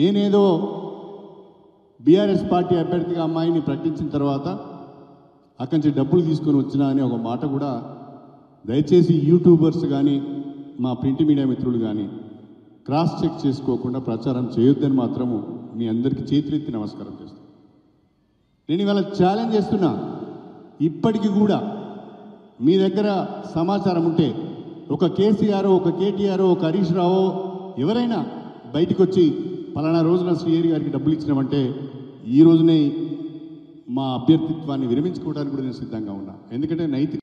నేనేదో BRS party అభ్యర్థిగా అమ్మాయిని ప్రకటించిన తర్వాత అక్కడి నుంచి డబ్బులు తీసుకొని వచ్చినా అని ఒక మాట కూడా దయచేసి యూట్యూబర్స్ కానీ మా ప్రింట్ మీడియా మిత్రులు కానీ క్రాస్ చెక్ చేసుకోకుండా ప్రచారం చేయొద్దని మాత్రము మీ అందరికీ చేతులెత్తి నమస్కారం చేస్తాను. నేను ఇవాళ ఛాలెంజ్ చేస్తున్నా, ఇప్పటికీ కూడా మీ దగ్గర సమాచారం ఉంటే ఒక కేసీఆర్, ఒక కేటీఆర్, ఒక హరీష్ రావు ఎవరైనా బయటికి వచ్చి పలానా రోజున శ్రీహరి గారికి డబ్బులు ఇచ్చినామంటే ఈ రోజునే మా అభ్యర్థిత్వాన్ని విరమించుకోవడానికి కూడా నేను సిద్ధంగా ఉన్నా. ఎందుకంటే నైతిక